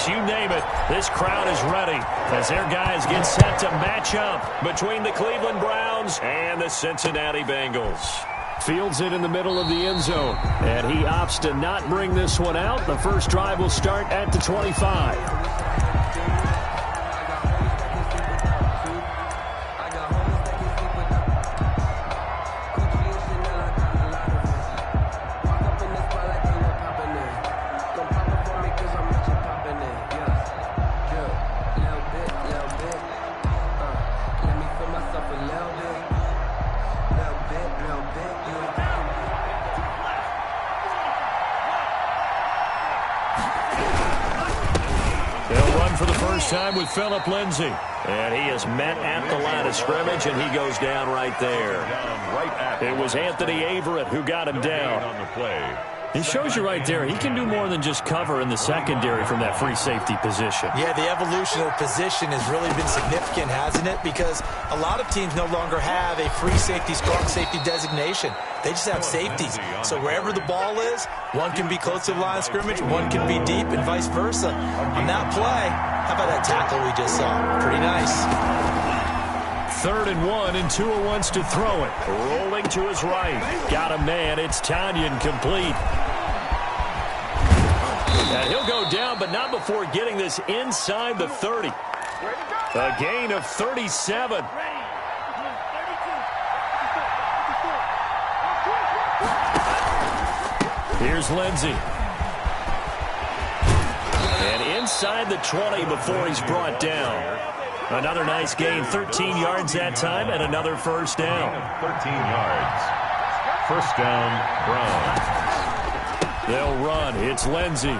Olympics, you name it, this crowd is ready as their guys get set to match up between the Cleveland Browns and the Cincinnati Bengals. Fields it in the middle of the end zone, and he opts to not bring this one out. The first drive will start at the 25. Time with Philip Lindsay, and he is met at the line of scrimmage, and he goes down right there. It was Anthony Averett who got him down. He shows you right there, he can do more than just cover in the secondary from that free safety position. Yeah, the evolution of position has really been significant, hasn't it? Because a lot of teams no longer have a free safety, strong safety designation. They just have safeties. So wherever the ball is, one can be close to the line of scrimmage, one can be deep, and vice versa. On that play, how about that tackle we just saw? Pretty nice. 3rd and 1, and Tua wants to throw it. Rolling to his right. Got a man. It's Tanyan complete. And he'll go down, but not before getting this inside the 30. A gain of 37. Here's Lindsay. And inside the 20 before he's brought down. Another nice gain, 13 yards that time, and another first down. 13 yards. First down, Browns. They'll run. It's Lindsay.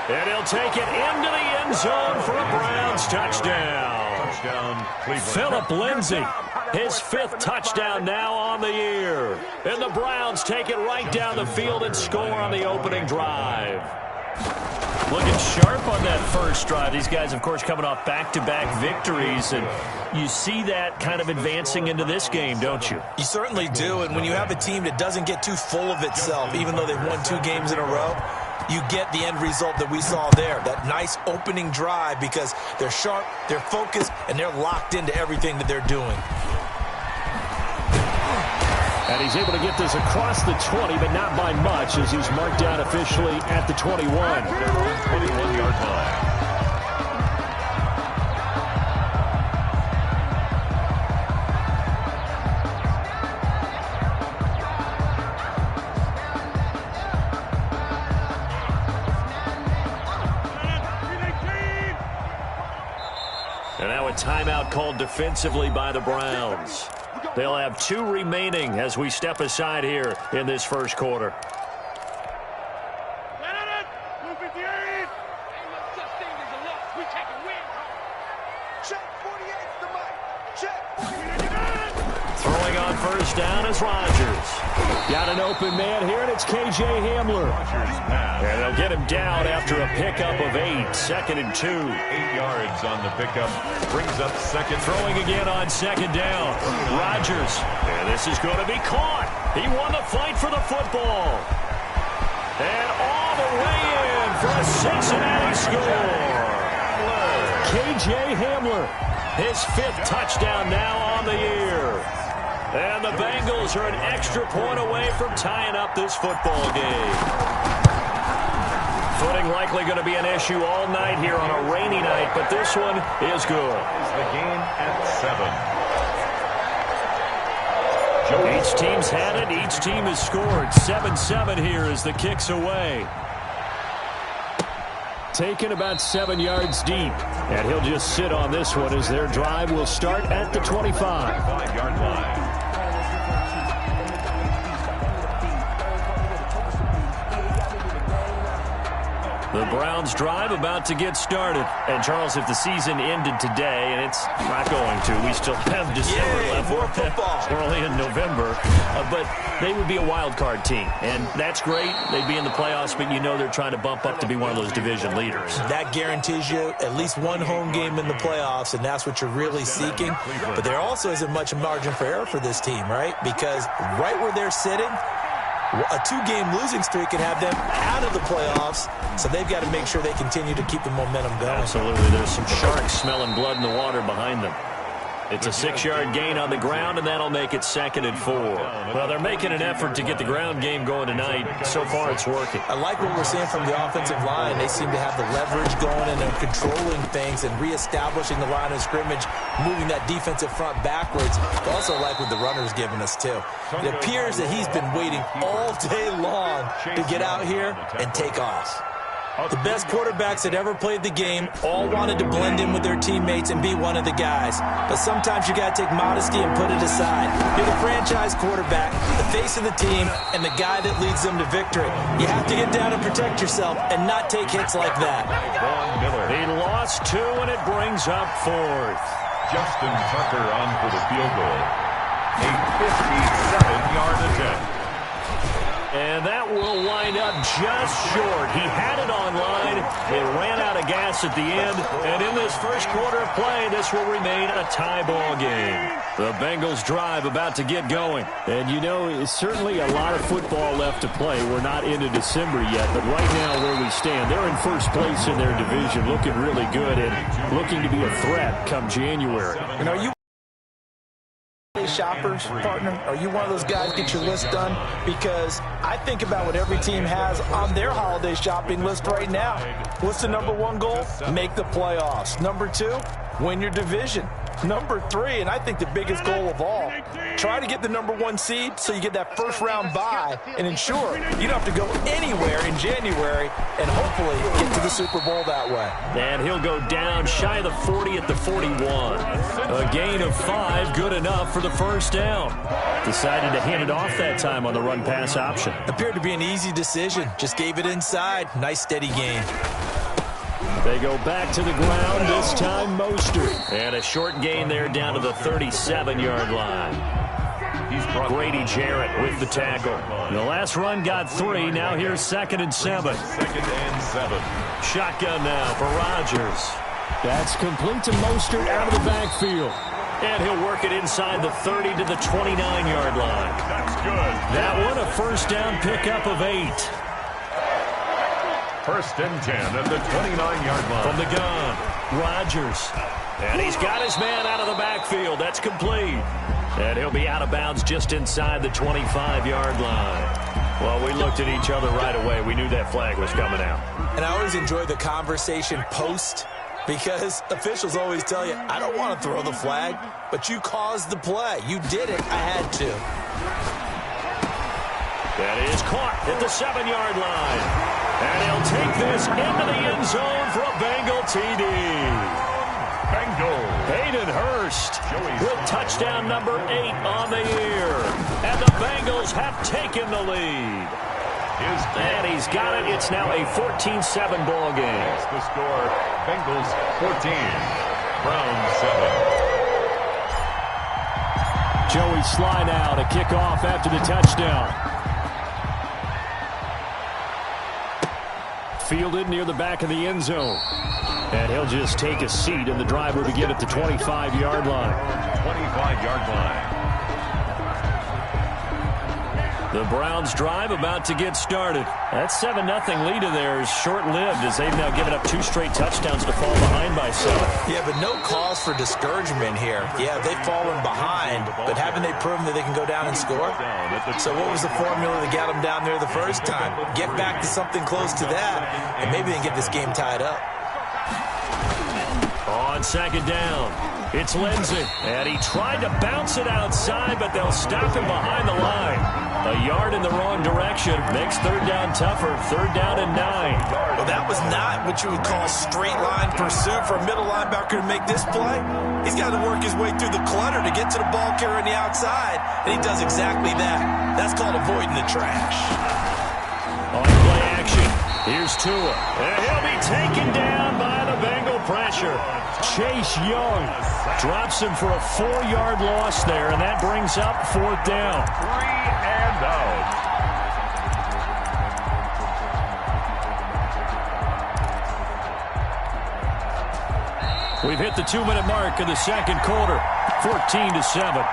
And he'll take it into the end zone for a Browns touchdown. Touchdown, Cleveland. Philip Lindsay, his 5th touchdown now on the year. And the Browns take it right down the field and score on the opening drive. Looking sharp on that first drive. These guys, of course, coming off back-to-back victories, and you see that kind of advancing into this game, don't you? You certainly do, and when you have a team that doesn't get too full of itself, even though they've won 2 games in a row, you get the end result that we saw there, that nice opening drive, because they're sharp, they're focused, and they're locked into everything that they're doing. And he's able to get this across the 20, but not by much, as he's marked down officially at the 21. 21-yard line. And now a timeout called defensively by the Browns. They'll have 2 remaining as we step aside here in this first quarter. Throwing on first down is Rodgers. Got an open man here, and it's K.J. Hamler. And they'll get him down after a pickup of 8. 2nd and 2. 8 yards on the pickup. Brings up second. Throwing again on 2nd down. Rodgers. And this is going to be caught. He won the fight for the football. And all the way in for a Cincinnati score. K.J. Hamler. His 5th touchdown now on the year. And the Bengals are an extra point away from tying up this football game. Footing likely going to be an issue all night here on a rainy night, but this one is good. The game at 7. Each team's had it. Each team has scored. 7-7 here as the kick's away. Taken about 7 yards deep. And he'll just sit on this one as their drive will start at the 25. 5-yard line. The Browns drive about to get started. And, Charles, if the season ended today, and it's not going to, we still have December left. More football. We're only in November. But they would be a wild card team. And that's great. They'd be in the playoffs, but you know they're trying to bump up to be one of those division leaders. That guarantees you at least one home game in the playoffs, and that's what you're really seeking. But there also isn't much margin for error for this team, right? Because right where they're sitting, A 2-game losing streak can have them out of the playoffs, so they've got to make sure they continue to keep the momentum going. Absolutely. There's some sharks smelling blood in the water behind them. It's a 6-yard gain on the ground, and that'll make it 2nd and 4. Well, they're making an effort to get the ground game going tonight. So far, it's working. I like what we're seeing from the offensive line. They seem to have the leverage going, and they're controlling things and reestablishing the line of scrimmage, moving that defensive front backwards. I also like what the runner's giving us, too. It appears that he's been waiting all day long to get out here and take off. The best quarterbacks that ever played the game all wanted to blend in with their teammates and be one of the guys. But sometimes you got to take modesty and put it aside. You're the franchise quarterback, the face of the team, and the guy that leads them to victory. You have to get down and protect yourself and not take hits like that. He lost 2, and it brings up 4th. Justin Tucker on for the field goal. A 57-yard attempt. And that will wind up just short. He had it on line. It ran out of gas at the end. And in this first quarter of play, this will remain a tie ball game. The Bengals drive about to get going. And, you know, it's certainly a lot of football left to play. We're not into December yet. But right now where we stand, they're in first place in their division, looking really good and looking to be a threat come January. You know, shoppers, partner, are you one of those guys get your list done? Because I think about what every team has on their holiday shopping list right now. What's the number 1 goal? Make the playoffs. Number 2, win your division. Number 3, and I think the biggest goal of all, try to get the number 1 seed so you get that first round bye and ensure you don't have to go anywhere in January and hopefully get to the Super Bowl that way. And he'll go down shy of the 40 at the 41. A gain of 5, good enough for the first down. Decided to hand it off that time on the run-pass option. Appeared to be an easy decision. Just gave it inside. Nice steady gain. They go back to the ground, this time Mostert. And a short gain there down to the 37-yard line. Grady Jarrett with the tackle. The last run got 3. Now here's 2nd and 7. 2nd and 7. Shotgun now for Rodgers. That's complete to Mostert out of the backfield. And he'll work it inside the 30 to the 29-yard line. That's good. That one a first down pickup of 8. 1st and 10 at the 29-yard line. From the gun, Rodgers. And he's got his man out of the backfield. That's complete. And he'll be out of bounds just inside the 25-yard line. Well, we looked at each other right away. We knew that flag was coming out. And I always enjoy the conversation post because officials always tell you, I don't want to throw the flag, but you caused the play. You did it. I had to. That is caught at the 7-yard line. And he'll take this into the end zone for a Bengal TD. Bengals. Hayden Hurst with touchdown number 8 on the year. And the Bengals have taken the lead. And he's got it. It's now a 14-7 ball game. That's the score. Bengals 14. Browns 7. Joey slide out, a kickoff after the touchdown. Fielded near the back of the end zone. And he'll just take a seat, and the drive will begin at the 25-yard line. 25-yard line. The Browns drive about to get started. That 7-0 lead of theirs short-lived as they've now given up 2 straight touchdowns to fall behind by 7. Yeah, but no cause for discouragement here. Yeah, they've fallen behind, but haven't they proven that they can go down and score? So what was the formula that got them down there the first time? Get back to something close to that, and maybe they can get this game tied up. On 2nd down, it's Lindsey. And he tried to bounce it outside, but they'll stop him behind the line. A yard in the wrong direction makes 3rd down tougher. 3rd down and 9. Well, that was not what you would call straight line pursuit for a middle linebacker to make this play. He's got to work his way through the clutter to get to the ball carrier on the outside, and he does exactly that. That's called avoiding the trash. On play action, here's Tua. And he'll be taken down by the Bengal pressure. Chase Young drops him for a 4-yard loss there, and that brings up 4th down. 3 and out. We've hit the 2-minute mark of the second quarter. 14-7.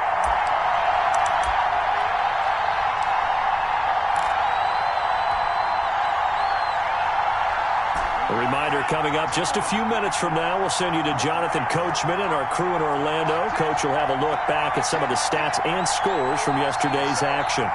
coming up just a few minutes from now. We'll send you to Jonathan Coachman and our crew in Orlando. Coach will have a look back at some of the stats and scores from yesterday's action.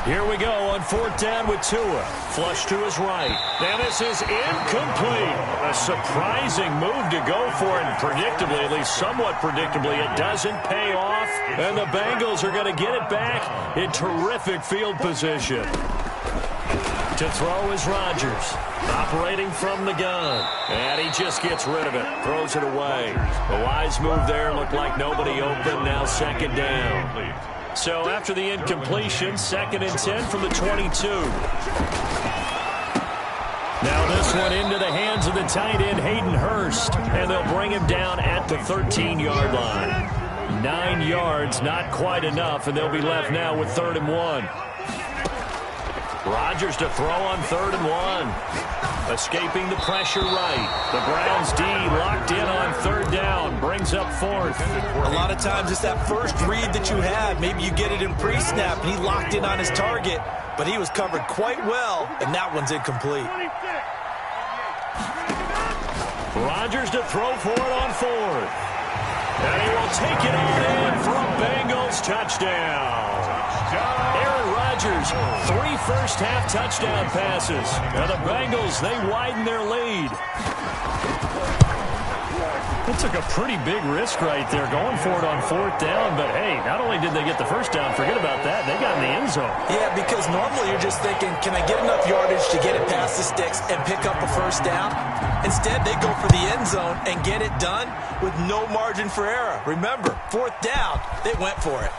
Here we go on 4th down with Tua. Flush to his right. And this is incomplete. A surprising move to go for it. And predictably, at least somewhat predictably, it doesn't pay off. And the Bengals are going to get it back in terrific field position. To throw is Rodgers. Operating from the gun. And he just gets rid of it. Throws it away. A wise move there. Looked like nobody open. Now 2nd down. So after the incompletion, 2nd and 10 from the 22. Now this one into the hands of the tight end, Hayden Hurst. And they'll bring him down at the 13-yard line. 9 yards, not quite enough, and they'll be left now with 3rd and 1. Rodgers to throw on 3rd and 1. Escaping the pressure right. The Browns D locked in on 3rd down. Brings up 4th. A lot of times it's that first read that you have. Maybe you get it in pre-snap, and he locked in on his target. But he was covered quite well, and that one's incomplete. Rodgers to throw for it on 4th. And he will take it on in for a Bengals touchdown. Aaron Rodgers, 3 first-half touchdown passes. And the Bengals, they widen their lead. It took a pretty big risk right there going for it on 4th down. But, hey, not only did they get the first down, forget about that, they got in the end zone. Yeah, because normally you're just thinking, can I get enough yardage to get it past the sticks and pick up a first down? Instead, they go for the end zone and get it done with no margin for error. Remember, 4th down, they went for it.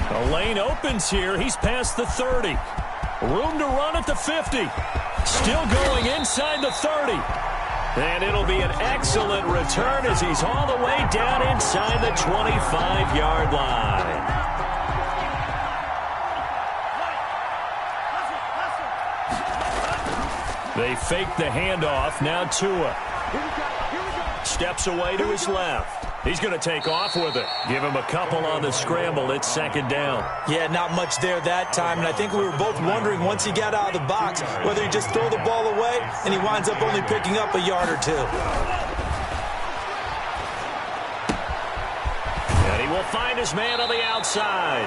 The lane opens here. He's past the 30. Room to run at the 50. Still going inside the 30. And it'll be an excellent return as he's all the way down inside the 25-yard line. They fake the handoff. Now Tua steps away to his left. He's going to take off with it. Give him a couple on the scramble. It's 2nd down. Yeah, not much there that time. And I think we were both wondering once he got out of the box whether he just throw the ball away and he winds up only picking up a yard or 2. And he will find his man on the outside.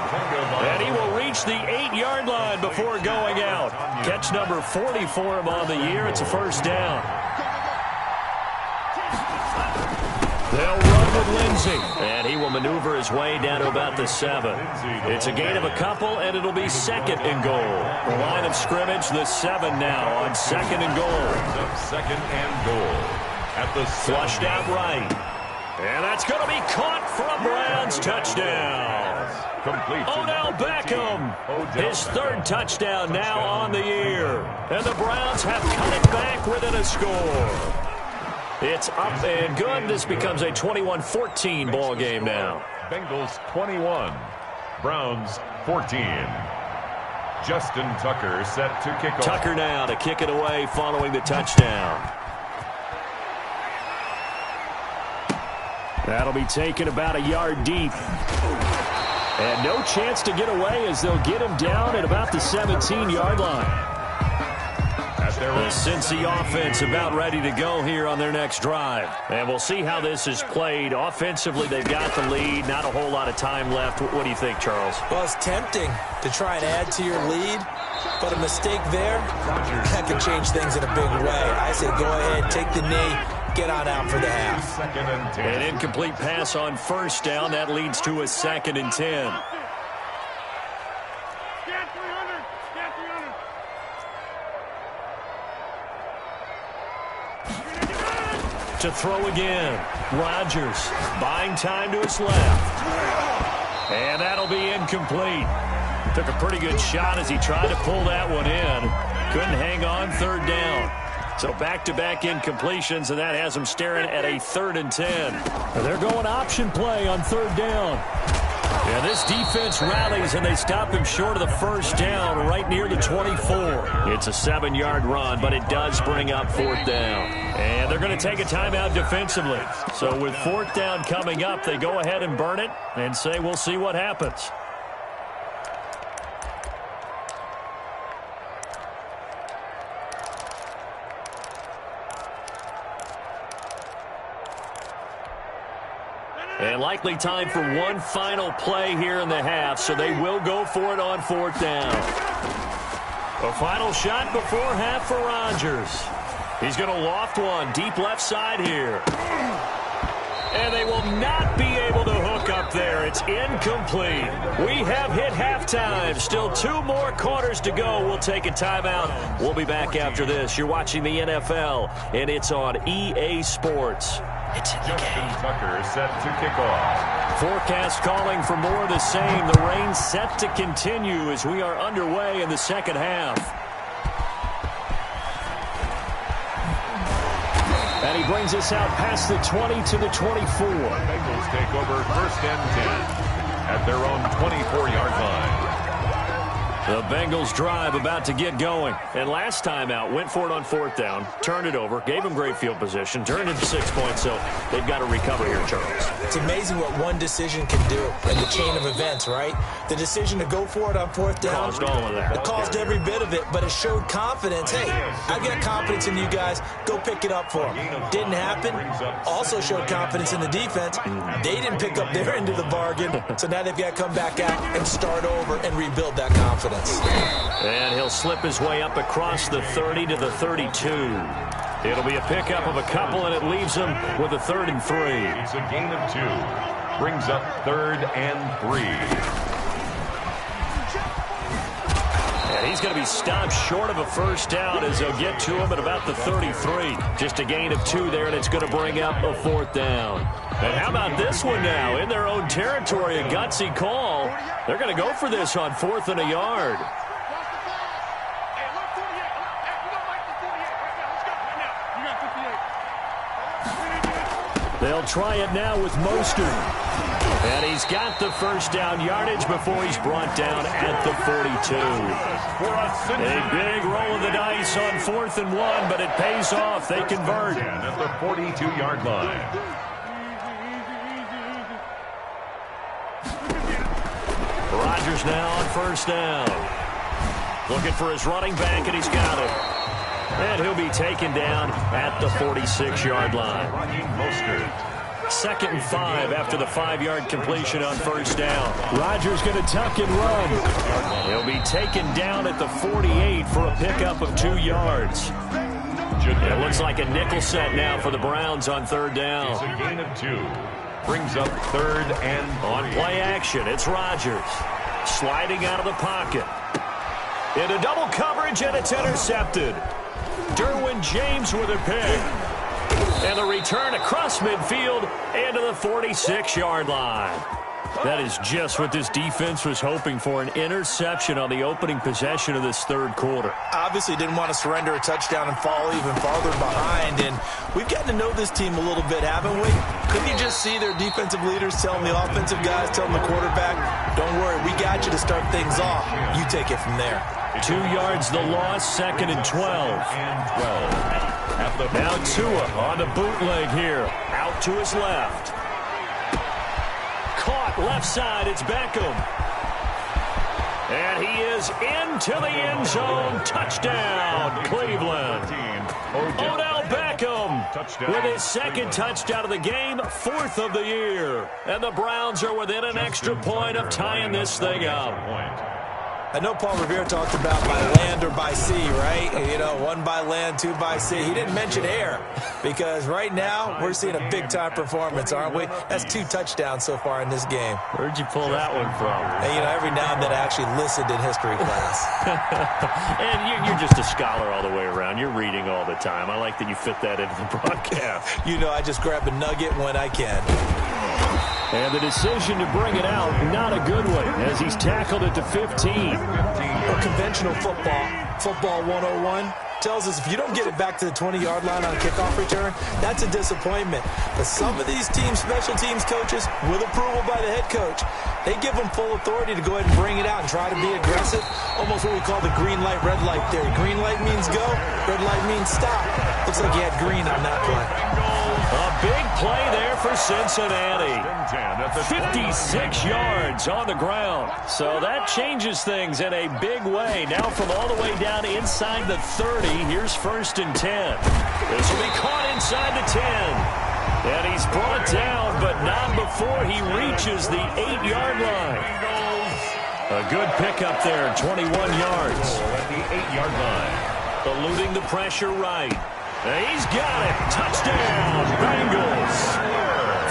And he will reach the 8-yard line before going out. Catch number 40 for him on the year. It's a first down. They'll run with Lindsey. And he will maneuver his way down to about the 7. It's a gain of a couple, and it'll be 2nd and goal. The line of scrimmage, the 7 now on 2nd and goal. 2nd and goal. At the flushed out right. And that's going to be caught for a Browns touchdown. Complete. Odell Beckham, his 3rd touchdown now on the year. And the Browns have cut it back within a score. It's up and good. This becomes a 21-14 ball game now. Bengals 21, Browns 14. Justin Tucker set to kick off. Tucker now to kick it away following the touchdown. That'll be taken about a yard deep. And no chance to get away as they'll get him down at about the 17-yard line. The Cincy offense about ready to go here on their next drive. And we'll see how this is played. Offensively, they've got the lead. Not a whole lot of time left. What do you think, Charles? Well, it's tempting to try and add to your lead, but a mistake there, that could change things in a big way. I say go ahead, take the knee, get on out for the half. An incomplete pass on 1st down. That leads to a 2nd and 10. To throw again. Rodgers buying time to his left. And that'll be incomplete. Took a pretty good shot as he tried to pull that one in. Couldn't hang on 3rd down. So back-to-back incompletions, and that has them staring at a 3rd and 10. They're going option play on 3rd down. And this defense rallies, and they stop him short of the first down right near the 24. It's a 7-yard run, but it does bring up 4th down. And they're going to take a timeout defensively. So with 4th down coming up, they go ahead and burn it and say we'll see what happens. And likely time for one final play here in the half, so they will go for it on 4th down. A final shot before half for Rodgers. He's going to loft one deep left side here. And they will not be able to hook up there. It's incomplete. We have hit halftime. Still 2 more quarters to go. We'll take a timeout. We'll be back after this. You're watching the NFL, and it's on EA Sports. It's in the game. Tucker set to kick off. Forecast calling for more of the same. The rain set to continue as we are underway in the second half. And he brings us out past the 20 to the 24. Bengals take over 1st and 10 at their own 24-yard line. The Bengals drive about to get going. And last time out, went for it on 4th down, turned it over, gave them great field position, turned it to 6 points, so they've got to recover here, Charles. It's amazing what one decision can do in the chain of events, right? The decision to go for it on 4th down. Caused all of that. It caused every bit of it, but it showed confidence. Hey, I've got confidence in you guys. Go pick it up for them. Didn't happen. Also showed confidence in the defense. They didn't pick up their end of the bargain, so now they've got to come back out and start over and rebuild that confidence. And he'll slip his way up across the 30 to the 32. It'll be a pickup of a couple, and it leaves him with a 3rd and 3. It's a gain of 2. Brings up 3rd and 3. And he's going to be stopped short of a 1st down as they'll get to him at about the 33. Just a gain of 2 there, and it's going to bring up a 4th down. And how about this one now? In their own territory, a gutsy call. They're going to go for this on 4th and a yard. They'll try it now with Mostert. And he's got the 1st down yardage before he's brought down at the 42. A big roll of the dice on 4th and 1, but it pays off. They convert. At the 42-yard line. Rodgers now on 1st down. Looking for his running back, and he's got it. And he'll be taken down at the 46-yard line. 2nd and 5 after the 5-yard completion on 1st down. Rodgers going to tuck and run. He'll be taken down at the 48 for a pickup of 2 yards. It looks like a nickel set now for the Browns on 3rd down. It's a gain of 2. Brings up 3rd and 3. On play action, it's Rodgers. Sliding out of the pocket. Into double coverage, and it's intercepted. Derwin James with a pick. And the return across midfield and to the 46-yard line. That is just what this defense was hoping for, an interception on the opening possession of this 3rd quarter. Obviously didn't want to surrender a touchdown and fall even farther behind, and we've gotten to know this team a little bit, haven't we? Couldn't you just see their defensive leaders telling the offensive guys, telling the quarterback, don't worry, we got you to start things off. You take it from there. 2 yards the loss, 2nd and 12. Now Tua on the bootleg here. Out to his left. Caught left side, it's Beckham. And he is into the end zone. Touchdown, Cleveland. Odell Beckham with his 2nd touchdown of the game, 4th of the year. And the Browns are within an extra point of tying this thing up. I know Paul Revere talked about by land or by sea, right? You know, 1 by land, 2 by sea. He didn't mention air because right now we're seeing a big-time performance, aren't we? That's 2 touchdowns so far in this game. Where'd you pull that one from? And, you know, every now and then I actually listened in history class. And you're just a scholar all the way around. You're reading all the time. I like that you fit that into the broadcast. You know, I just grab a nugget when I can. And the decision to bring it out, not a good one, as he's tackled at the 15. Well, conventional football 101, tells us if you don't get it back to the 20-yard line on a kickoff return, that's a disappointment. But some of these teams, special teams coaches, with approval by the head coach, they give them full authority to go ahead and bring it out and try to be aggressive. Almost what we call the green light, red light theory. Green light means go, red light means stop. Looks like he had green on that play. A big play there for Cincinnati. 56 yards on the ground. So that changes things in a big way. Now from all the way down inside the 30, here's 1st and 10. This will be caught inside the 10. And he's brought down, but not before he reaches the 8-yard line. A good pickup there, 21 yards. At the 8-yard line. Eluding the pressure right. He's got it. Touchdown, Bengals.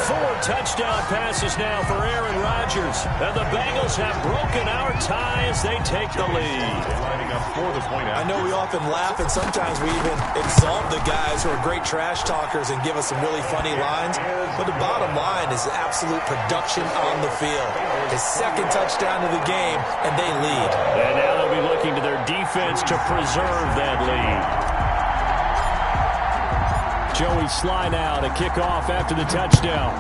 4 touchdown passes now for Aaron Rodgers. And the Bengals have broken our tie as they take the lead. Lining up for the point. I know we often laugh, and sometimes we even exalt the guys who are great trash talkers and give us some really funny lines. But the bottom line is absolute production on the field. His 2nd touchdown of the game, and they lead. And now they'll be looking to their defense to preserve that lead. Joey Sly now to kick off after the touchdown.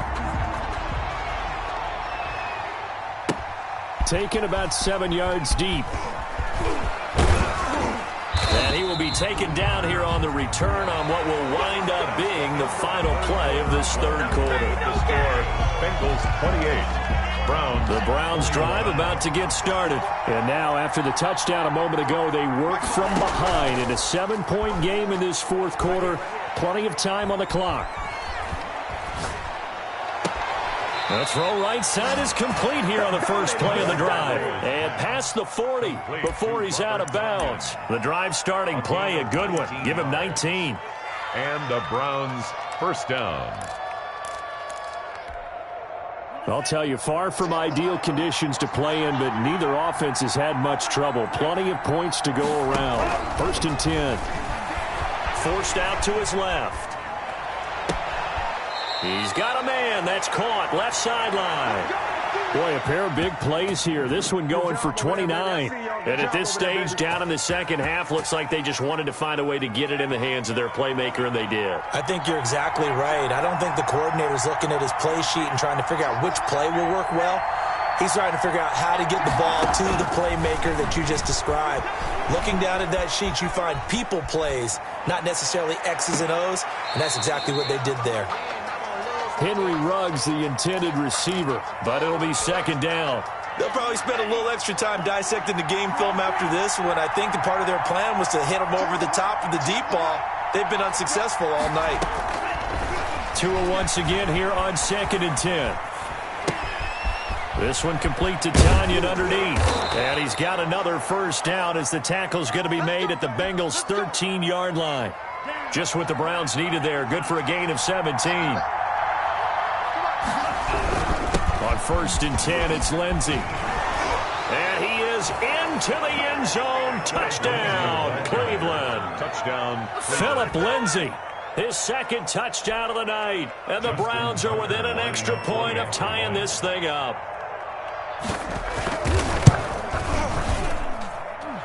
Taken about 7 yards deep. And he will be taken down here on the return on what will wind up being the final play of this 3rd quarter. The score, Bengals 28. The Browns drive about to get started. And now, after the touchdown a moment ago, they work from behind in a 7-point game in this 4th quarter. Plenty of time on the clock. The throw right side is complete here on the first play of the drive. And past the 40 before he's out of bounds. The drive starting play, a good one. Give him 19. And the Browns first down. I'll tell you, far from ideal conditions to play in, but neither offense has had much trouble. Plenty of points to go around. 1st and 10. Forced out to his left. He's got a man. That's caught. Left sideline. Boy, a pair of big plays here. This one going for 29. And at this stage, down in the second half, looks like they just wanted to find a way to get it in the hands of their playmaker, and they did. I think you're exactly right. I don't think the coordinator's looking at his play sheet and trying to figure out which play will work well. He's trying to figure out how to get the ball to the playmaker that you just described. Looking down at that sheet, you find people plays, not necessarily X's and O's, and that's exactly what they did there. Henry Ruggs, the intended receiver, but it'll be 2nd down. They'll probably spend a little extra time dissecting the game film after this one. I think the part of their plan was to hit them over the top of the deep ball. They've been unsuccessful all night. Tua once again here on 2nd and 10. This one complete to Tanyan underneath. And he's got another first down as the tackle's going to be made at the Bengals' 13-yard line. Just what the Browns needed there. Good for a gain of 17. On 1st and 10, it's Lindsey. And he is into the end zone. Touchdown, Cleveland. Touchdown. Philip Lindsey, his 2nd touchdown of the night. And the Browns are within an extra point of tying this thing up.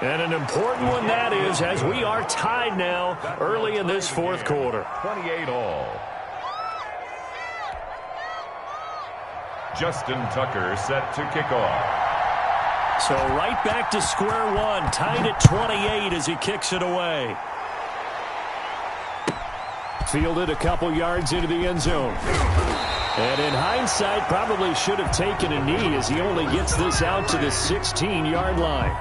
And an important one that is, as we are tied now early in this 4th quarter. 28 all. Justin Tucker set to kick off. So right back to square one, tied at 28 as he kicks it away. fielded a couple yards into the end zone. And in hindsight, probably should have taken a knee as he only gets this out to the 16-yard line.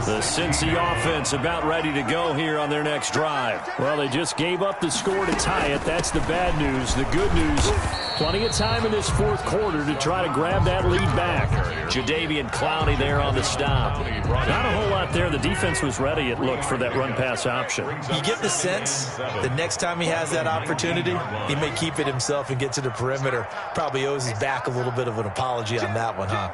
The Cincy offense about ready to go here on their next drive. Well, they just gave up the score to tie it. That's the bad news. The good news, plenty of time in this fourth quarter to try to grab that lead back. Jadeveon Clowney there on the stop. Not a whole lot there. The defense was ready, it looked, for that run-pass option. You get the sense the next time he has that opportunity, he may keep it himself and get to the perimeter. Probably owes his back a little bit of an apology on that one, huh?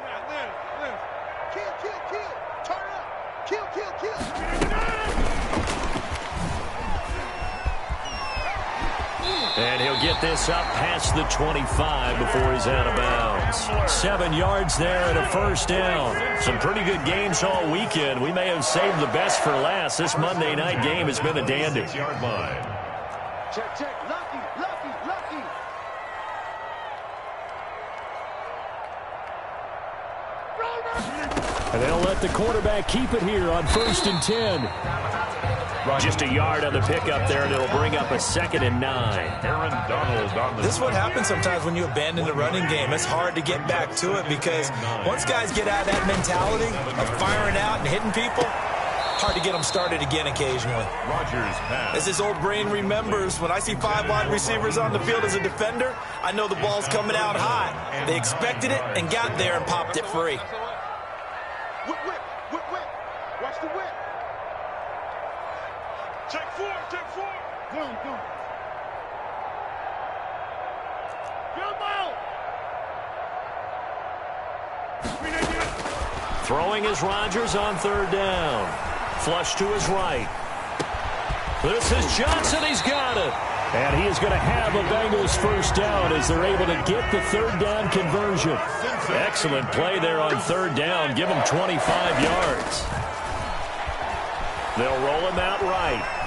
And he'll get this up past the 25 before he's out of bounds. 7 yards there and a first down. Some pretty good games all weekend. We may have saved the best for last. This Monday night game has been a dandy. 6-yard line. Check, check. Lucky. And they'll let the quarterback keep it here on 1st and 10. Just a yard on the pickup there, and it'll bring up a 2nd and 9. Aaron Donald on the... This is what happens sometimes when you abandon the running game. It's hard to get back to it because once guys get out of that mentality of firing out and hitting people, hard to get them started again occasionally. Rodgers pass. As his old brain remembers, when I see 5 wide receivers on the field as a defender, I know the ball's coming out high. They expected it and got there and popped it free. Whip, whip, whip, whip. Watch the whip. Take 4, take 4. Go, go. Throwing is Rodgers on 3rd down. Flush to his right. This is Johnson. He's got it. And he is going to have a Bengals 1st down as they're able to get the 3rd down conversion. Excellent play there on 3rd down. Give him 25 yards. They'll roll him out right.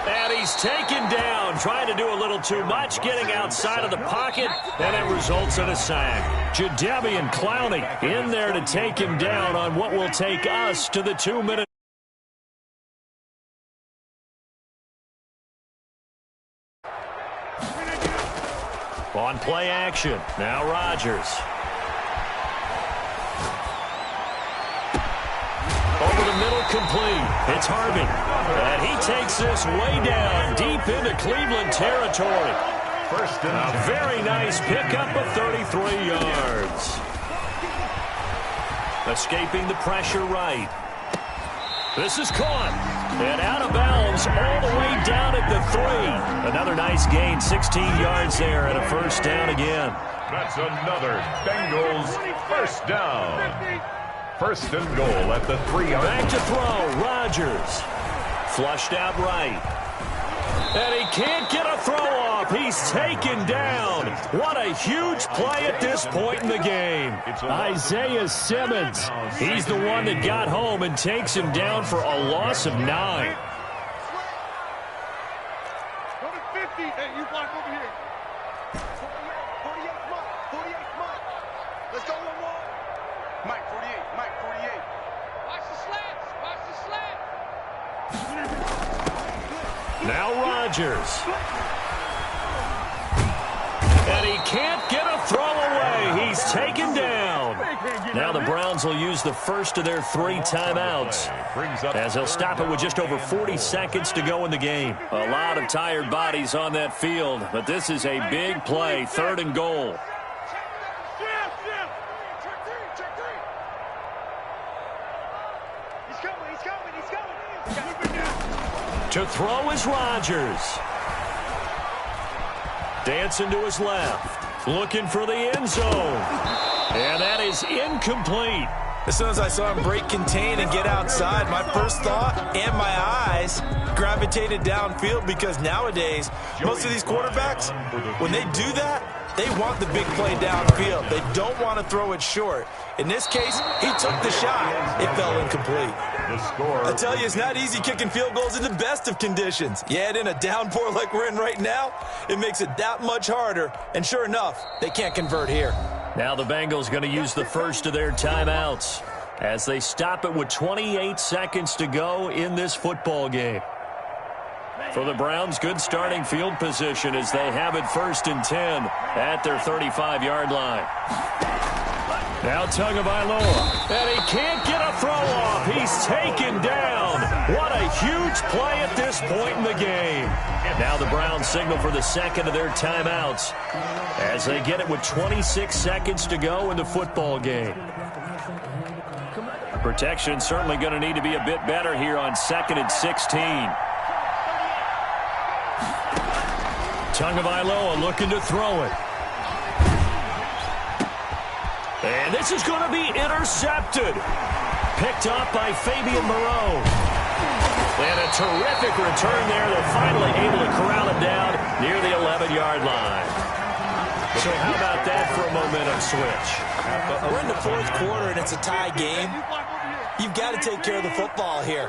And he's taken down, trying to do a little too much, getting outside of the pocket, and it results in a sack. Jadeveon Clowney in there to take him down on what will take us to the 2-minute. On play action, now Rodgers. Over the middle, complete. It's Harvey. And he takes this way down, deep into Cleveland territory. A very nice pickup of 33 yards. Escaping the pressure right. This is caught. And out of bounds all the way down at the 3. Another nice gain, 16 yards there, and a 1st down again. That's another Bengals 1st down. 1st and goal at the 3-yard line. Back to throw, Rodgers. Flushed out right. And he can't get a throw off. He's taken down. What a huge play at this point in the game. Isaiah Simmons. He's the one that got home and takes him down for a loss of 9. Go to 50. Hey, you block over here. 48, Mike. 48, Mike. Let's go, 1-1. Mike, 48. Mike, 48. Watch the slats. Watch the slats. Now Rodgers. And he can't get a throw away. He's taken down. Now the Browns will use the first of their 3 timeouts, as they'll stop it with just over 40 seconds to go in the game. A lot of tired bodies on that field, but this is a big play, 3rd and goal. To throw is Rodgers. Dancing to his left. Looking for the end zone. And that is incomplete. As soon as I saw him break contain and get outside, my first thought and my eyes gravitated downfield, because nowadays, most of these quarterbacks, when they do that, they want the big play downfield. They don't want to throw it short. In this case, he took the shot. It fell incomplete. I tell you, it's not easy kicking field goals in the best of conditions. You add in a downpour like we're in right now, it makes it that much harder. And sure enough, they can't convert here. Now the Bengals going to use the first of their timeouts as they stop it with 28 seconds to go in this football game. For the Browns, good starting field position as they have it 1st and 10 at their 35-yard line. Now Tagovailoa, and he can't get a throw off. He's taken down. What a huge play at this point in the game. Now the Browns signal for the second of their timeouts as they get it with 26 seconds to go in the football game. Protection certainly going to need to be a bit better here on 2nd and 16. Tagovailoa looking to throw it. And this is going to be intercepted. Picked up by Fabian Moreau. And a terrific return there. They're finally able to corral it down near the 11-yard line. So how about that for a momentum switch? We're in the 4th quarter and it's a tie game. You've got to take care of the football here.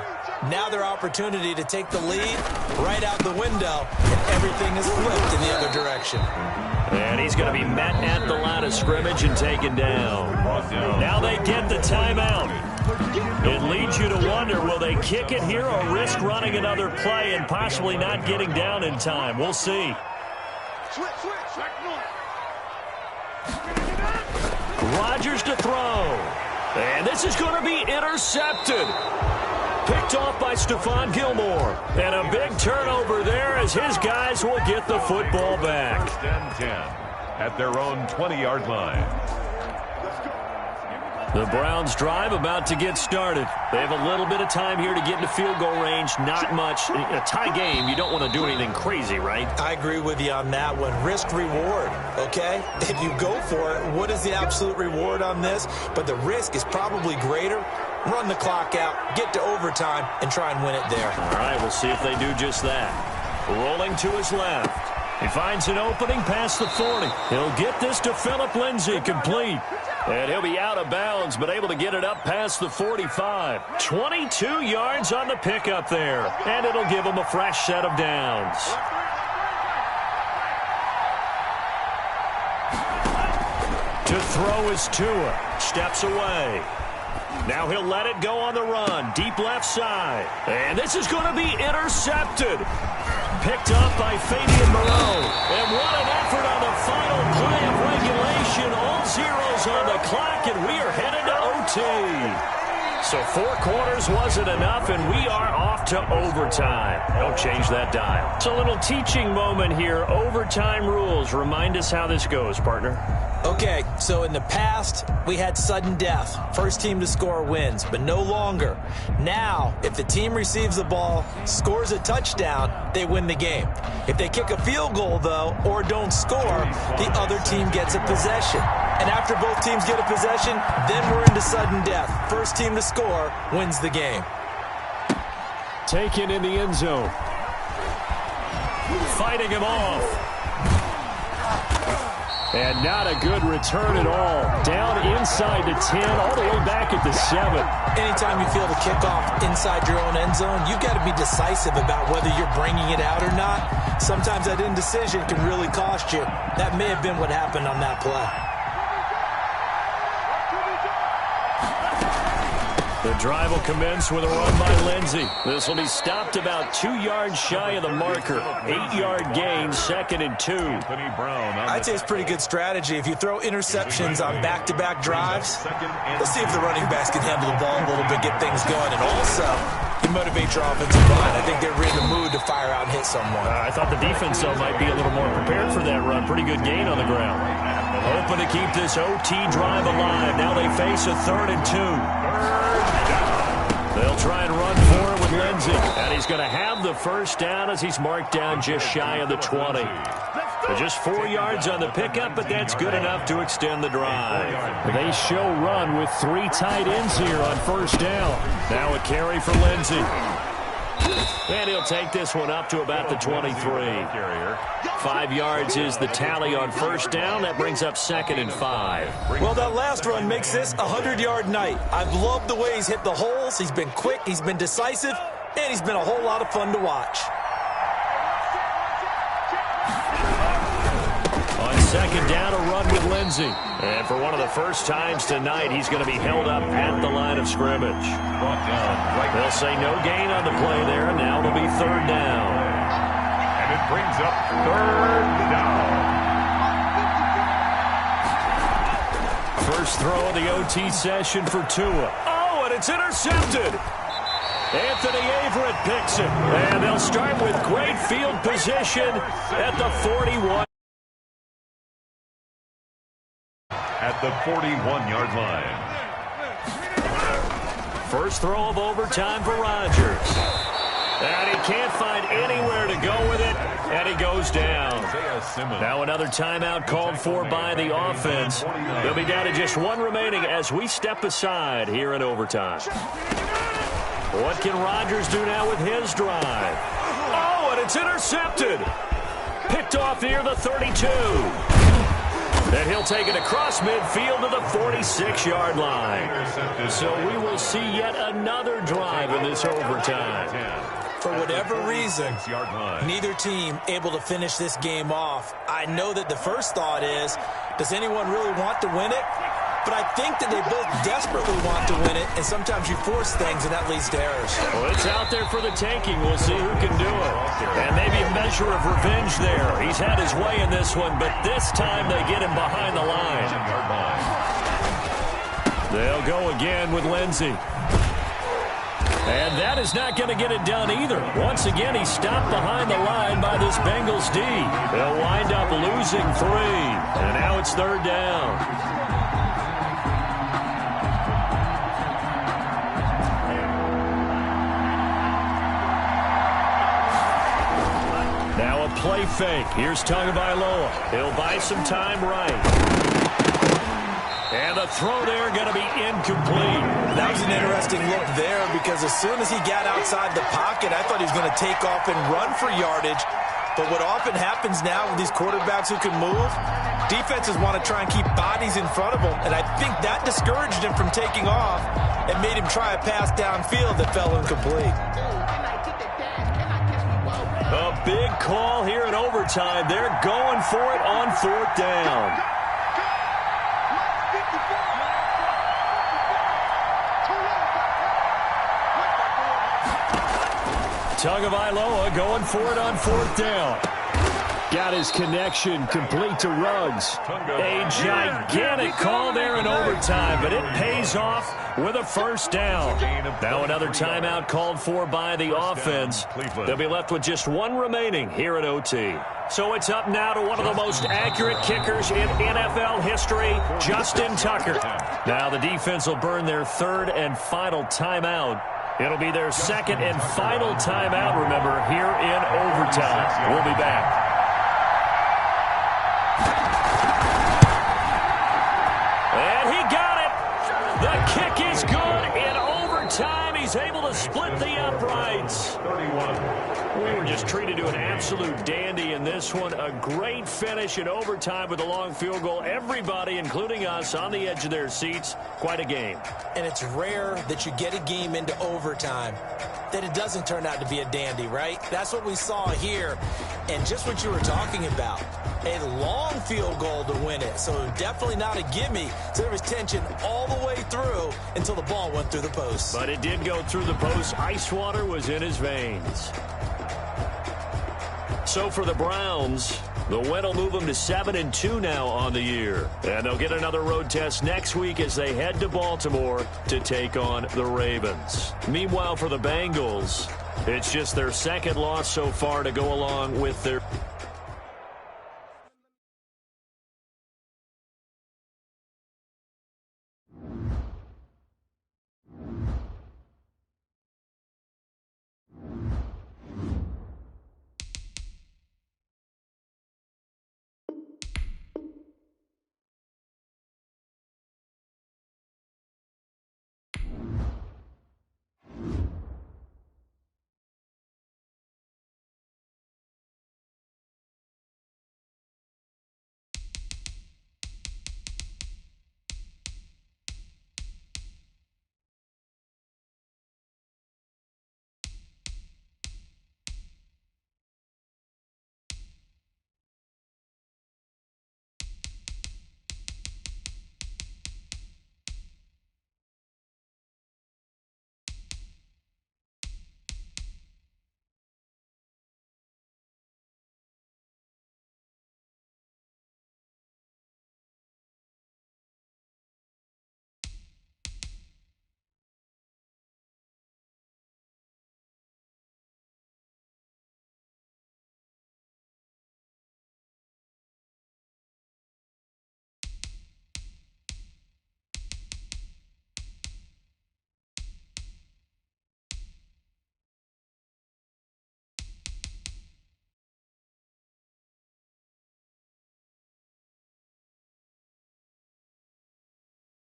Now their opportunity to take the lead right out the window, and everything is flipped in the other direction. And he's going to be met at the line of scrimmage and taken down. Now they get the timeout. It leads you to wonder, will they kick it here or risk running another play and possibly not getting down in time? We'll see. Rodgers to throw. And this is going to be intercepted. Picked off by Stephon Gilmore. And a big turnover there as his guys will get the football back. First and 10 at their own 20-yard line. The Browns drive about to get started. They have a little bit of time here to get into field goal range. Not much. In a tie game, you don't want to do anything crazy, right? I agree with you on that one. Risk reward, okay? If you go for it, what is the absolute reward on this? But the risk is probably greater. Run the clock out, get to overtime, and try and win it there. All right, we'll see if they do just that. Rolling to his left. He finds an opening past the 40. He'll get this to Philip Lindsay, complete. And he'll be out of bounds, but able to get it up past the 45. 22 yards on the pickup there. And it'll give him a fresh set of downs. To throw is Tua. Steps away. Now he'll let it go on the run. Deep left side. And this is going to be intercepted. Picked up by Fabian Moreau. And what an effort on the final play of regulation. All zeros on the clock, and we are headed to OT. So 4 quarters wasn't enough, and we are off to overtime. Don't change that dial. It's a little teaching moment here. Overtime rules. Remind us how this goes, partner. Okay, so in the past, we had sudden death. First team to score wins, but no longer. Now, if the team receives the ball, scores a touchdown, they win the game. If they kick a field goal, though, or don't score, the other team gets a possession. And after both teams get a possession, then we're into sudden death. First team to score wins the game. Taken in the end zone. Fighting him off. And not a good return at all. Down inside the 10, all the way back at the 7. Anytime you feel the kickoff inside your own end zone, you've got to be decisive about whether you're bringing it out or not. Sometimes that indecision can really cost you. That may have been what happened on that play. The drive will commence with a run by Lindsay. This will be stopped about 2 yards shy of the marker. 8-yard gain, 2nd and 2. I'd say it's pretty good strategy. If you throw interceptions on back-to-back drives, let's see if the running backs can handle the ball a little bit, get things going. And also, you motivate your offensive line. I think they're in the mood to fire out and hit someone. I thought the defense, though, might be a little more prepared for that run. Pretty good gain on the ground. Hoping to keep this OT drive alive. Now they face a 3rd and 2. They'll try and run for it with Lindsay. And he's going to have the first down as he's marked down just shy of the 20. So just 4 yards on the pickup, but that's good enough to extend the drive. They show run with 3 tight ends here on first down. Now a carry for Lindsay. And he'll take this one up to about the 23. 5 yards is the tally on first down. That brings up 2nd and 5. Well, that last run makes this a 100-yard night. I've loved the way he's hit the holes. He's been quick, he's been decisive, and he's been a whole lot of fun to watch. On 2nd down, a run with Lindsay. And for one of the first times tonight, he's going to be held up at the line of scrimmage. They'll say no gain on the play there, and now it'll be 3rd down. And it brings up 3rd down. First throw of the OT session for Tua. Oh, and it's intercepted. Anthony Averett picks it. And they'll start with great field position at the 41. At the 41-yard line. First throw of overtime for Rodgers. And he can't find anywhere to go with it, and he goes down. Now another timeout called for by the offense. They'll be down to just 1 remaining as we step aside here in overtime. What can Rodgers do now with his drive? Oh, and it's intercepted. Picked off near the 32. And he'll take it across midfield to the 46-yard line. So we will see yet another drive in this overtime. For whatever reason, neither team able to finish this game off. I know that the first thought is, does anyone really want to win it? But I think that they both desperately want to win it, and sometimes you force things, and that leads to errors. Well, it's out there for the taking. We'll see who can do it. And maybe a measure of revenge there. He's had his way in this one, but this time they get him behind the line. They'll go again with Lindsey. And that is not going to get it done either. Once again, he's stopped behind the line by this Bengals D. They'll wind up losing 3. And now it's 3rd down. Now a play fake. Here's Tagovailoa. He'll buy some time right. And the throw there going to be incomplete. That was an interesting look there because as soon as he got outside the pocket, I thought he was going to take off and run for yardage. But what often happens now with these quarterbacks who can move, defenses want to try and keep bodies in front of them. And I think that discouraged him from taking off and made him try a pass downfield that fell incomplete. A big call here in overtime. They're going for it on 4th down. Tagovailoa going for it on 4th down. Got his connection complete to Ruggs. A gigantic call there in overtime, but it pays off with a 1st down. Now another timeout called for by the offense. They'll be left with just 1 remaining here at OT. So it's up now to one of the most accurate kickers in NFL history, Justin Tucker. Now the defense will burn their 3rd and final timeout. It'll be their 2nd and final timeout, remember, here in overtime. We'll be back. And he got it. The kick is good in overtime. He's able to split the uprights. We were just treated to an absolute dandy in this one. A great finish in overtime with a long field goal. Everybody, including us, on the edge of their seats. Quite a game. And it's rare that you get a game into overtime that it doesn't turn out to be a dandy, right? That's what we saw here. And just what you were talking about, a long field goal to win it. So definitely not a gimme. So there was tension all the way through until the ball went through the post. But it did go through the post. Ice water was in his veins. So for the Browns, the win will move them to 7-2 now on the year. And they'll get another road test next week as they head to Baltimore to take on the Ravens. Meanwhile, for the Bengals, it's just their 2nd loss so far to go along with their